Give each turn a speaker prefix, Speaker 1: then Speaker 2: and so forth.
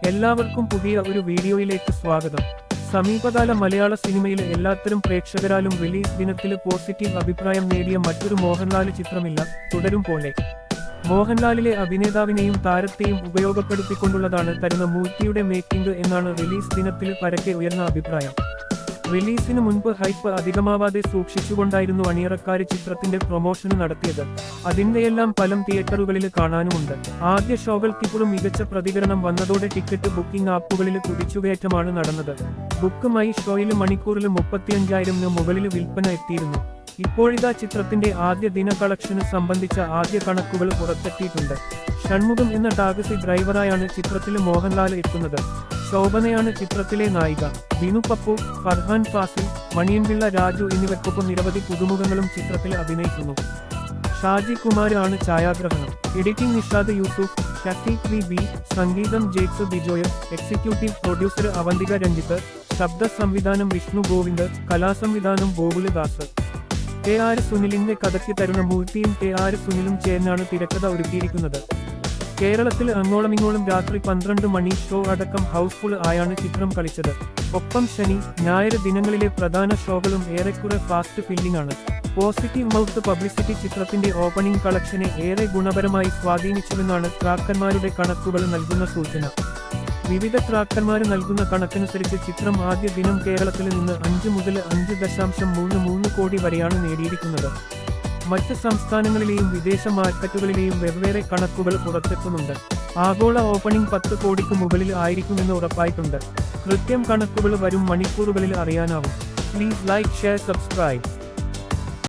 Speaker 1: എല്ലാവർക്കും പുതിയ ഒരു വീഡിയോയിലേക്ക് സ്വാഗതം. സമീപകാല മലയാള സിനിമയിലെ എല്ലാത്തരം പ്രേക്ഷകരാലും റിലീസ് ദിനത്തിൽ പോസിറ്റീവ് അഭിപ്രായം നേടിയ മറ്റൊരു മോഹൻലാൽ ചിത്രമില്ല, തുടരും പോലെ. മോഹൻലാലിലെ അഭിനേതാവിനെയും താരത്തെയും ഉപയോഗപ്പെടുത്തിക്കൊണ്ടുള്ളതാണ് തരുന്ന മൂർത്തിയുടെ മേക്കിംഗ് എന്നാണ് റിലീസ് ദിനത്തിൽ പരക്കെ ഉയർന്ന അഭിപ്രായം. റിലീസിന് മുൻപ് ഹൈപ്പ് അധികമാവാതെ സൂക്ഷിച്ചുകൊണ്ടായിരുന്നു അണിയറക്കാര് ചിത്രത്തിന്റെ പ്രൊമോഷന് നടത്തിയത്. അതിന്റെയെല്ലാം ഫലം തിയേറ്ററുകളിൽ കാണാനുമുണ്ട്. ആദ്യ ഷോകൾക്കിപ്പോഴും മികച്ച പ്രതികരണം വന്നതോടെ ടിക്കറ്റ് ബുക്കിംഗ് ആപ്പുകളിൽ കുതിച്ചുകയറ്റമാണ് നടന്നത്. ബുക്ക് മൈ ഷോയിൽ മണിക്കൂറിൽ 35,000-ന് മുകളിൽ വിൽപ്പന എത്തിയിരുന്നു. ഇപ്പോഴിതാ ചിത്രത്തിന്റെ ആദ്യ ദിന കളക്ഷന് സംബന്ധിച്ച ആദ്യ കണക്കുകൾ പുറത്തെത്തിയിട്ടുണ്ട്. ഷൺമുഖം എന്ന ടാക്സി ഡ്രൈവറായാണ് ചിത്രത്തിൽ മോഹൻലാൽ എത്തുന്നത്. ശോഭനയാണ് ചിത്രത്തിലെ നായിക. ബിനു പപ്പു, ഫർഹാൻ ഫാസിൽ, മണിയൻപിള്ള രാജു എന്നിവർക്കൊപ്പം നിരവധി പുതുമുഖങ്ങളും ചിത്രത്തിൽ അഭിനയിക്കുന്നു. ഷാജി കുമാർ ആണ് ഛായാഗ്രഹണം. എഡിറ്റിംഗ് നിഷാദ് യൂസുഫ്, ഷഫീഖ് ബി, സംഗീതം ജേക്സ് ബിജോയ്, എക്സിക്യൂട്ടീവ് പ്രൊഡ്യൂസർ അവന്തിക രഞ്ജിത്ത്, ശബ്ദ സംവിധാനം വിഷ്ണു ഗോവിന്ദ്, കലാസംവിധാനം ഗോകുല് ദാസ്. കെ.ആർ. സുനിലിന്റെ കഥയ്ക്ക് തരുന്ന മൂർത്തിയും കെ.ആർ. സുനിലും ചേർന്നാണ് തിരക്കഥ ഒരുക്കിയിരിക്കുന്നത്. കേരളത്തിൽ അങ്ങോളമിങ്ങോളം രാത്രി 12 മണി ഷോ അടക്കം ഹൗസ്ഫുൾ ആയാണ് ചിത്രം കളിച്ചത്. ഒപ്പം ശനി, ഞായർ ദിനങ്ങളിലെ പ്രധാന ഷോകളും ഏറെക്കുറെ ഫാസ്റ്റ് ഫില്ലിംഗ് ആണ്. പോസിറ്റീവ് മൗത്ത് പബ്ലിസിറ്റി ചിത്രത്തിന്റെ ഓപ്പണിംഗ് കളക്ഷനെ ഏറെ ഗുണപരമായി സ്വാധീനിച്ചുവെന്നാണ് ട്രാക്കർമാരുടെ കണക്കുകൾ നൽകുന്ന സൂചന. വിവിധ ട്രാക്കർമാർ നൽകുന്ന കണക്കനുസരിച്ച് ചിത്രം ആദ്യ ദിനം കേരളത്തിൽ നിന്ന് 5 മുതൽ 5.33 കോടി വരെയാണ് നേടിയിരിക്കുന്നത്. മറ്റ് സംസ്ഥാനങ്ങളിലെയും വിദേശ മാർക്കറ്റുകളിലെയും വെവ്വേറെ കണക്കുകൾ പുറത്തെത്തുന്നുണ്ട്. ആഗോള ഓപ്പണിംഗ് 10 കോടിക്ക് മുകളിൽ ആയിരിക്കുമെന്ന് ഉറപ്പായിട്ടുണ്ട്. കൃത്യം കണക്കുകൾ വരും മണിക്കൂറുകളിൽ അറിയാനാവും. Please like, share, subscribe.